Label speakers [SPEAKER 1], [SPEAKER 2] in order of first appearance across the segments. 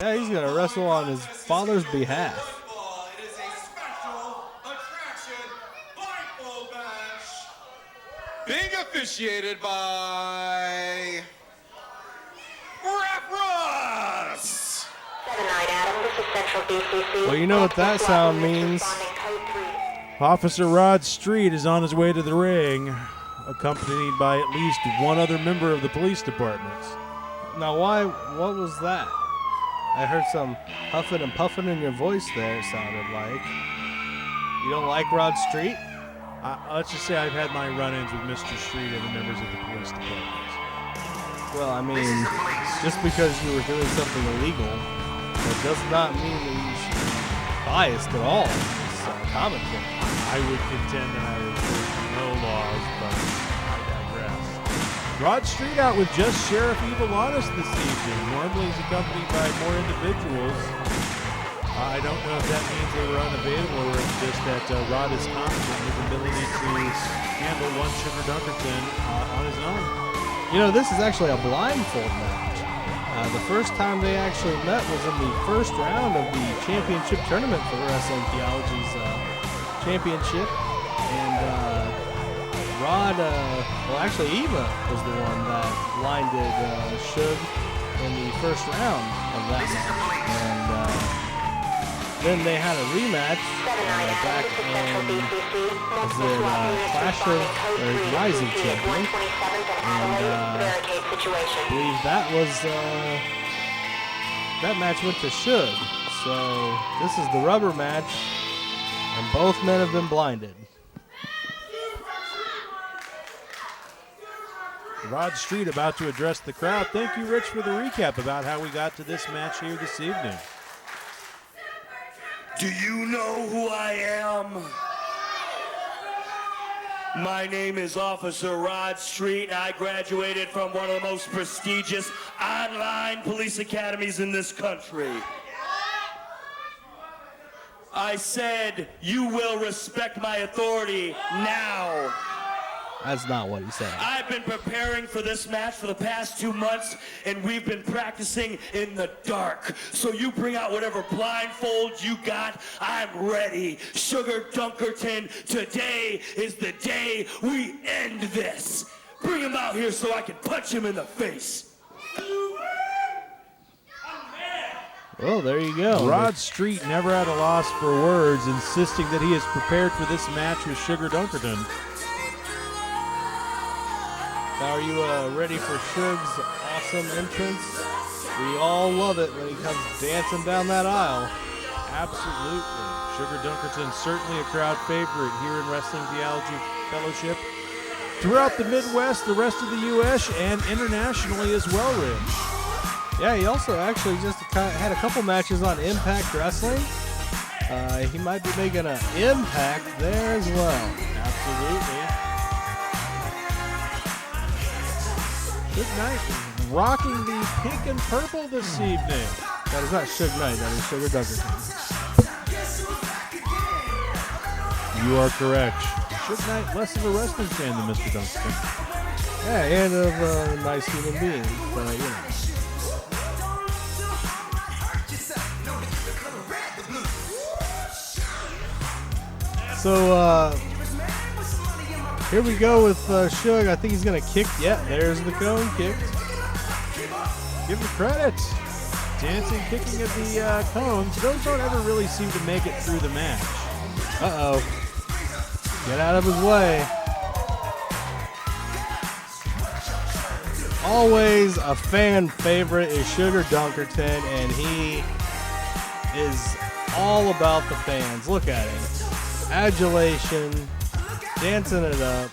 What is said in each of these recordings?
[SPEAKER 1] Yeah, he's going to wrestle on his father's behalf.
[SPEAKER 2] It is a special attraction Blindfold Match being officiated by Ref Ross.
[SPEAKER 3] 7-9 Adam, this is Central BCC.
[SPEAKER 1] Well, you know what that sound means.
[SPEAKER 4] Officer Rod Street is on his way to the ring, accompanied by at least one other member of the police department.
[SPEAKER 1] Now, what was that? I heard some huffing and puffing in your voice there, it sounded like. You don't like Rod Street?
[SPEAKER 4] Let's just say I've had my run-ins with Mr. Street and the members of the police department.
[SPEAKER 1] Well, I mean, just because you were doing something illegal, that does not mean that you should be biased at all in this commentary.
[SPEAKER 4] I would contend that I adhere to no laws, but I digress. Rod Street out with just Sheriff Evil Honest this evening. Normally he's accompanied by more individuals. I don't know if that means they were unavailable or if just that Rod is confident in his ability to handle one Sugar Dunkerton on his own.
[SPEAKER 1] You know, this is actually a blindfold match. The first time they actually met was in the first round of the championship tournament for Wrestling Theology's championship. And Rod, well, actually Eva was the one that blinded Suge in the first round of that match. And then they had a rematch back in Clash of Rising Champion. And I believe that was that match went to Suge. So this is the rubber match, and both men have been blinded.
[SPEAKER 4] Rod Street about to address the crowd. Thank you, Rich, for the recap about how we got to this match here this evening.
[SPEAKER 5] Do you know who I am? My name is Officer Rod Street, and I graduated from one of the most prestigious online police academies in this country. I said, you will respect my authority now.
[SPEAKER 1] That's not what he said.
[SPEAKER 5] I've been preparing for this match for the past 2 months, and we've been practicing in the dark. So you bring out whatever blindfold you got. I'm ready. Sugar Dunkerton, today is the day we end this. Bring him out here so I can punch him in the face.
[SPEAKER 1] Well, there you go.
[SPEAKER 4] Rod Street never at a loss for words, insisting that he is prepared for this match with Sugar Dunkerton.
[SPEAKER 1] Now, are you ready for Suge's awesome entrance? We all love it when he comes dancing down that aisle.
[SPEAKER 4] Absolutely. Sugar Dunkerton certainly a crowd favorite here in Wrestling Theology Fellowship. Throughout the Midwest, the rest of the U.S., and internationally as well, Rich.
[SPEAKER 1] Yeah, he also actually just had a couple matches on Impact Wrestling. He might be making an impact there as well.
[SPEAKER 4] Absolutely. Suge Knight rocking the pink and purple this evening.
[SPEAKER 1] That is not Suge Knight, that is Sugar Dunkerton.
[SPEAKER 4] You are correct. Suge Knight less of a wrestling fan than Mr. Dunkerton.
[SPEAKER 1] Yeah, and of a nice human being, but you know. So, here we go with Suge. I think he's going to kick. Yeah, there's the cone kicked.
[SPEAKER 4] Give him credit. Dancing, kicking at the cones. Those don't ever really seem to make it through the match.
[SPEAKER 1] Uh-oh. Get out of his way. Always a fan favorite is Sugar Dunkerton, and he is all about the fans. Look at him. Adulation. Dancing it up.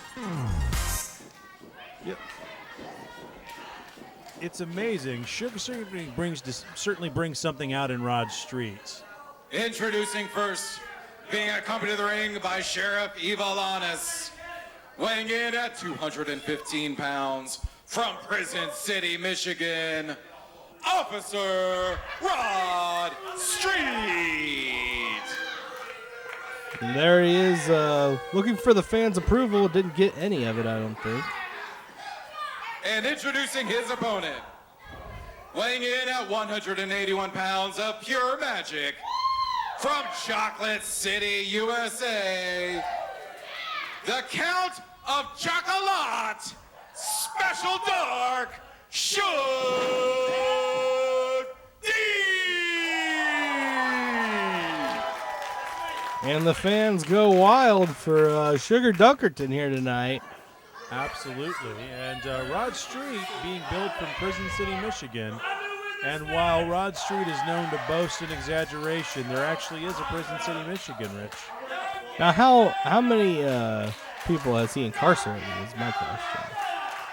[SPEAKER 4] Yep. It's amazing. Sugar certainly brings something out in Rod Street.
[SPEAKER 2] Introducing first, being accompanied to the ring by Sheriff Evil Honest, weighing in at 215 pounds from Prison City, Michigan, Officer Rod Street.
[SPEAKER 1] And there he is, looking for the fans' approval. Didn't get any of it, I don't think.
[SPEAKER 2] And introducing his opponent, weighing in at 181 pounds of pure magic, from Chocolate City, USA, the Count of Chocolat, Special Dark, Sugar
[SPEAKER 1] And the fans go wild for Sugar Dunkerton here tonight.
[SPEAKER 4] Absolutely. And Rod Street being billed from Prison City, Michigan. And while Rod Street is known to boast an exaggeration, there actually is a Prison City, Michigan, Rich.
[SPEAKER 1] Now, how many people has he incarcerated is my question.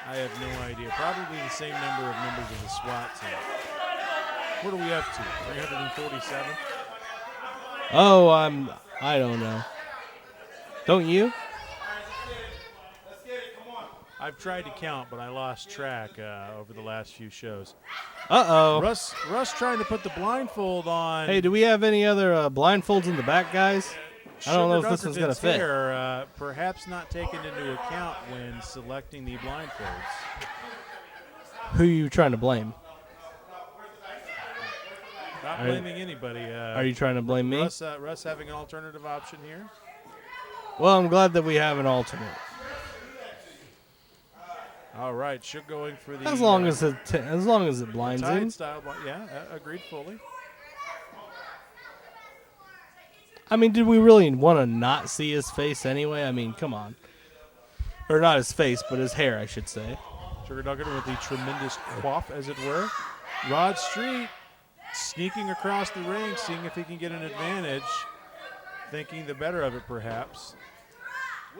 [SPEAKER 4] I have no idea. Probably the same number of members of the SWAT team. What are we up to? 347?
[SPEAKER 1] Oh, I don't know. Don't you?
[SPEAKER 4] I've tried to count, but I lost track over the last few shows.
[SPEAKER 1] Uh-oh.
[SPEAKER 4] Russ trying to put the blindfold on.
[SPEAKER 1] Hey, do we have any other blindfolds in the back, guys? I don't know if this one's going to fit.
[SPEAKER 4] Hair, perhaps not taken into account when selecting the blindfolds.
[SPEAKER 1] Who are you trying to blame?
[SPEAKER 4] Not blaming anybody.
[SPEAKER 1] Are you trying to blame me?
[SPEAKER 4] Russ having an alternative option here.
[SPEAKER 1] Well, I'm glad that we have an alternate.
[SPEAKER 4] All right, Sugar going for the
[SPEAKER 1] as long as it blinds him.
[SPEAKER 4] Style, yeah, agreed fully.
[SPEAKER 1] I mean, did we really want to not see his face anyway? I mean, come on. Or not his face, but his hair, I should say.
[SPEAKER 4] Sugar Dunkerton with the tremendous quaff, as it were. Rod Street sneaking across the ring, seeing if he can get an advantage, thinking the better of it, perhaps.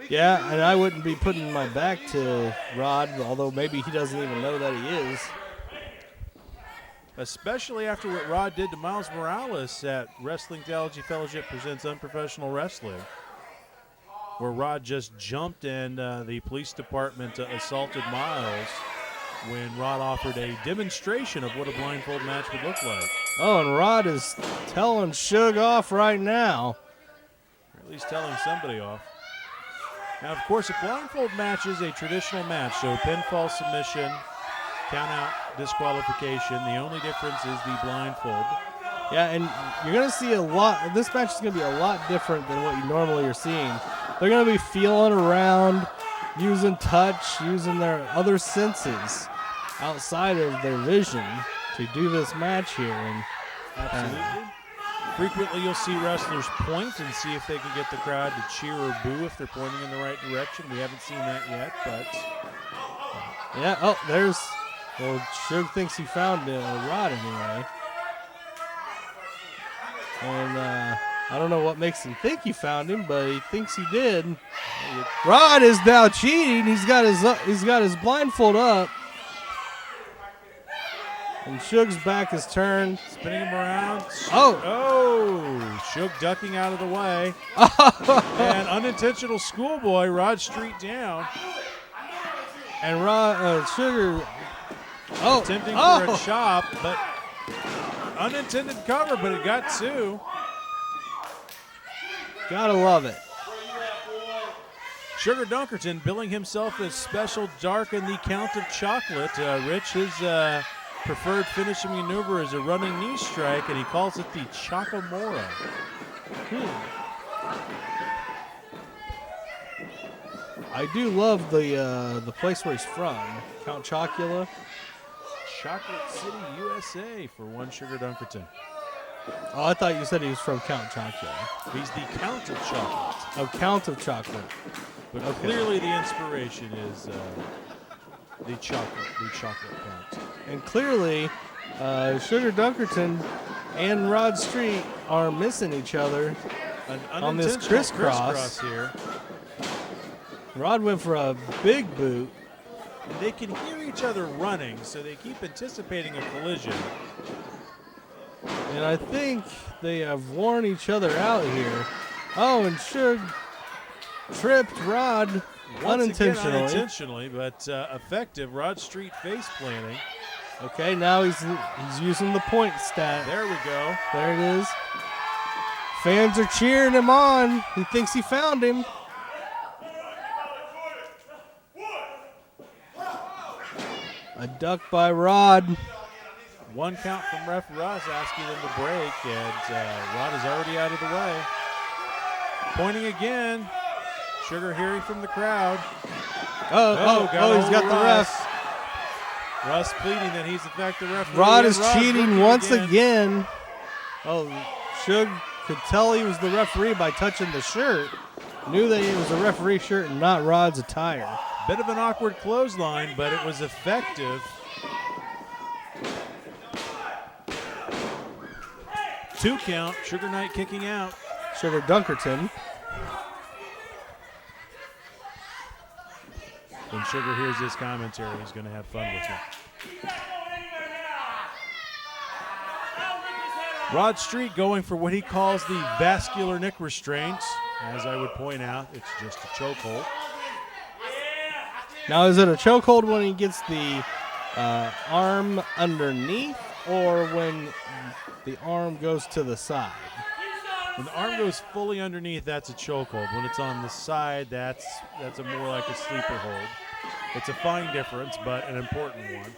[SPEAKER 1] Yeah, and I wouldn't be putting my back to Rod, although maybe he doesn't even know that he is.
[SPEAKER 4] Especially after what Rod did to Miles Morales at Wrestling Theology Fellowship Presents Unprofessional Wrestling, where Rod just jumped and the police department assaulted Miles when Rod offered a demonstration of what a blindfold match would look like.
[SPEAKER 1] Oh, and Rod is telling Suge off right now.
[SPEAKER 4] Or at least telling somebody off. Now, of course, a blindfold match is a traditional match, so pinfall, submission, count-out, disqualification. The only difference is the blindfold.
[SPEAKER 1] Yeah, and you're going to see a lot. This match is going to be a lot different than what you normally are seeing. They're going to be feeling around, using touch, using their other senses outside of their vision to do this match here. And
[SPEAKER 4] absolutely. Frequently, you'll see wrestlers point and see if they can get the crowd to cheer or boo if they're pointing in the right direction. We haven't seen that yet, but
[SPEAKER 1] yeah. Oh, there's. Well, Suge thinks he found Rod anyway, and I don't know what makes him think he found him, but he thinks he did. Rod is now cheating. He's got his blindfold up. And Suge's back is turned.
[SPEAKER 4] Spinning him around.
[SPEAKER 1] Oh,
[SPEAKER 4] Suge ducking out of the way. And unintentional schoolboy, Rod Street down.
[SPEAKER 1] And Sugar
[SPEAKER 4] attempting for a chop, but unintended cover, but it got two.
[SPEAKER 1] Gotta love it.
[SPEAKER 4] Sugar Dunkerton billing himself as Special Dark in the Count of Chocolate. Rich, his preferred finishing maneuver is a running knee strike, and he calls it the Chocomora.
[SPEAKER 1] I do love the place where he's from, Count Chocula.
[SPEAKER 4] Chocolate City, USA for one Sugar Dunkerton.
[SPEAKER 1] Oh, I thought you said he was from Count Chocula.
[SPEAKER 4] He's the Count of Chocolate.
[SPEAKER 1] Oh, Count of Chocolate.
[SPEAKER 4] But clearly the inspiration is the chocolate count.
[SPEAKER 1] And clearly, Sugar Dunkerton and Rod Street are missing each other on this crisscross
[SPEAKER 4] here.
[SPEAKER 1] Rod went for a big boot.
[SPEAKER 4] And they can hear each other running, so they keep anticipating a collision.
[SPEAKER 1] And I think they have worn each other out here. Oh, and Suge tripped Rod unintentionally.
[SPEAKER 4] Again, unintentionally, but effective. Rod Street face planting.
[SPEAKER 1] Okay, now he's using the point stat.
[SPEAKER 4] There we go.
[SPEAKER 1] There it is. Fans are cheering him on. He thinks he found him. A duck by Rod.
[SPEAKER 4] 1 count from Ref Russ asking them to break, and Rod is already out of the way. Pointing again. Sugar hearing from the crowd.
[SPEAKER 1] He's got the ref.
[SPEAKER 4] Russ pleading that he's in fact the referee.
[SPEAKER 1] Rod is cheating once again. Oh, Suge could tell he was the referee by touching the shirt. Knew that it was a referee shirt and not Rod's attire.
[SPEAKER 4] Bit of an awkward clothesline, but it was effective. 2 count. Sugar Knight kicking out.
[SPEAKER 1] Sugar Dunkerton.
[SPEAKER 4] When Sugar hears this commentary, he's going to have fun with it. Rod Street going for what he calls the vascular neck restraints. As I would point out, it's just a chokehold.
[SPEAKER 1] Now, is it a chokehold when he gets the arm underneath or when the arm goes to the side?
[SPEAKER 4] When the arm goes fully underneath, that's a chokehold. When it's on the side, that's a more like a sleeper hold. It's a fine difference, but an important one.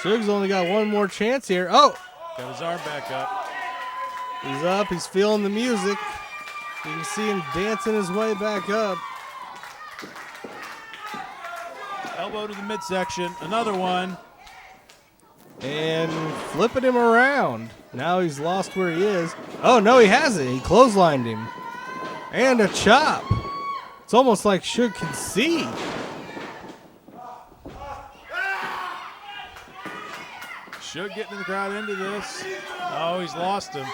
[SPEAKER 1] Suge's only got one more chance here. Oh!
[SPEAKER 4] Got his arm back up.
[SPEAKER 1] He's up. He's feeling the music. You can see him dancing his way back up.
[SPEAKER 4] Elbow to the midsection. Another one.
[SPEAKER 1] And flipping him around. Now he's lost where he is. Oh, no, he hasn't. He clotheslined him. And a chop. It's almost like Suge can see.
[SPEAKER 4] Suge getting the crowd into this. Oh, he's lost him.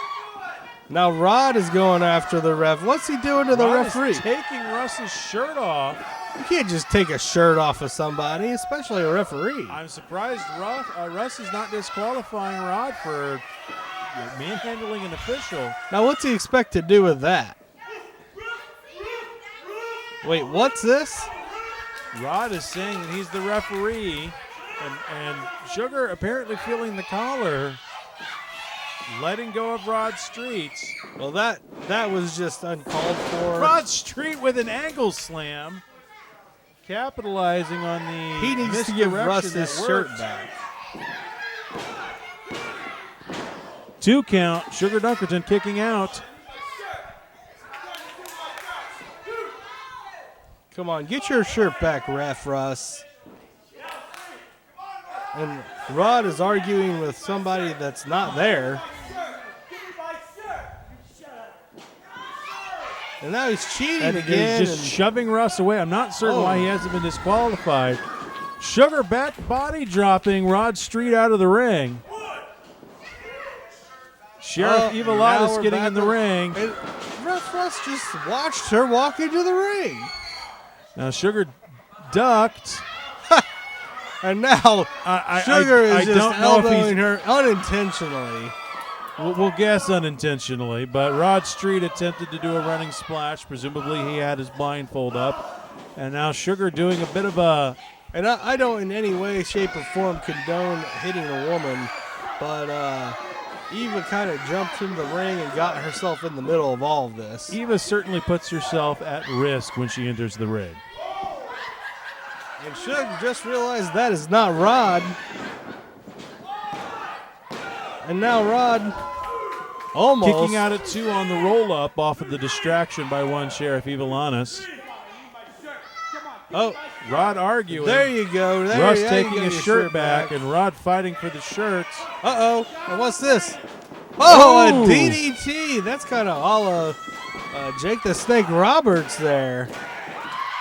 [SPEAKER 1] Now Rod is going after the ref. What's he doing to the
[SPEAKER 4] Rod
[SPEAKER 1] referee?
[SPEAKER 4] is taking Russ's shirt off.
[SPEAKER 1] You can't just take a shirt off of somebody, especially a referee.
[SPEAKER 4] I'm surprised Russ is not disqualifying Rod for manhandling an official.
[SPEAKER 1] Now, what's he expect to do with that? Wait, what's this?
[SPEAKER 4] Rod is saying that he's the referee, and Sugar apparently feeling the collar, letting go of Rod Street.
[SPEAKER 1] Well, that was just uncalled for.
[SPEAKER 4] Rod Street with an ankle slam, capitalizing on the
[SPEAKER 1] He needs to give Russ his shirt
[SPEAKER 4] worked.
[SPEAKER 1] back.
[SPEAKER 4] 2 count. Sugar Dunkerton kicking out.
[SPEAKER 1] Come on, get your shirt back, ref Russ. And Rod is arguing with somebody that's not there. And now he's cheating
[SPEAKER 4] And
[SPEAKER 1] again.
[SPEAKER 4] he's just shoving Russ away. I'm not certain why he hasn't been disqualified. Sugar back body dropping Rod Street out of the ring. Sheriff Evolatus getting in the ring.
[SPEAKER 1] And ref Russ just watched her walk into the ring.
[SPEAKER 4] Now Sugar ducked.
[SPEAKER 1] And now Sugar is just
[SPEAKER 4] don't know if
[SPEAKER 1] elbowing her unintentionally.
[SPEAKER 4] We'll guess unintentionally, but Rod Street attempted to do a running splash. Presumably he had his blindfold up. And now Sugar doing a bit of a...
[SPEAKER 1] And I don't in any way, shape, or form condone hitting a woman, but Eva kind of jumped into the ring and got herself in the middle of all of this.
[SPEAKER 4] Eva certainly puts herself at risk when she enters the ring.
[SPEAKER 1] And Suge just realized that is not Rod. And now Rod almost
[SPEAKER 4] Kicking out at 2 on the roll-up off of the distraction by one Sheriff Evolanis.
[SPEAKER 1] Oh,
[SPEAKER 4] Rod arguing.
[SPEAKER 1] there you go. There
[SPEAKER 4] Russ
[SPEAKER 1] you
[SPEAKER 4] taking
[SPEAKER 1] got
[SPEAKER 4] his
[SPEAKER 1] your
[SPEAKER 4] shirt back, and Rod fighting for the shirt.
[SPEAKER 1] Uh-oh. And what's this? Oh,
[SPEAKER 4] Ooh.
[SPEAKER 1] a DDT. That's kind of a la Jake the Snake Roberts there.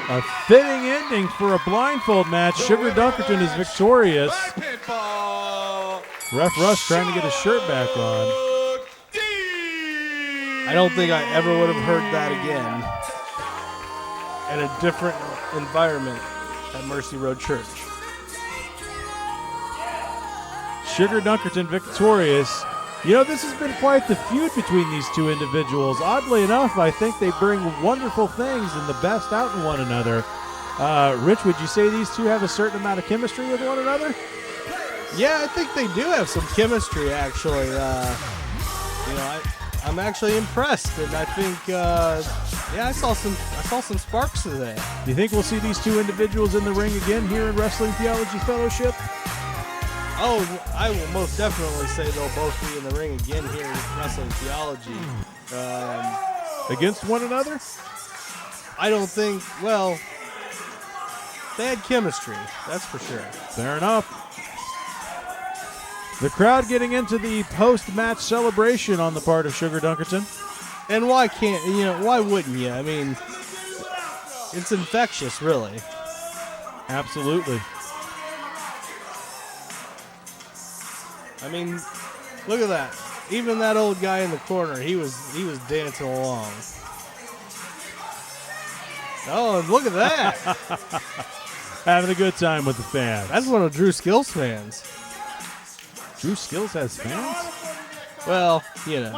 [SPEAKER 4] A fitting ending for a blindfold match. Sugar Dunkerton is victorious.
[SPEAKER 2] By pinfall,
[SPEAKER 4] Ref Russ trying to get his shirt back on.
[SPEAKER 1] I don't think I ever would have heard that again in a different environment at Mercy Road Church.
[SPEAKER 4] Sugar Dunkerton victorious. You know, this has been quite the feud between these two individuals. Oddly enough, I think they bring wonderful things and the best out in one another. Rich, would you say these two have a certain amount of chemistry with one another?
[SPEAKER 1] Yeah, I think they do have some chemistry, actually. I'm actually impressed, and I think, yeah, I saw some sparks today.
[SPEAKER 4] Do you think we'll see these two individuals in the ring again here in Wrestling Theology Fellowship?
[SPEAKER 1] Oh, I will most definitely say they'll both be in the ring again here in Wrestling Theology.
[SPEAKER 4] Against one another?
[SPEAKER 1] I don't think, well, they had chemistry, that's for sure.
[SPEAKER 4] Fair enough. The crowd getting into the post-match celebration on the part of Sugar Dunkerton.
[SPEAKER 1] And why wouldn't you? I mean, it's infectious, really.
[SPEAKER 4] Absolutely.
[SPEAKER 1] I mean, look at that. Even that old guy in the corner, he was dancing along. Oh, and look at that.
[SPEAKER 4] Having a good time with the fans.
[SPEAKER 1] That's one of Drew Skills' fans.
[SPEAKER 4] Drew Skills has fans?
[SPEAKER 1] Well, you know.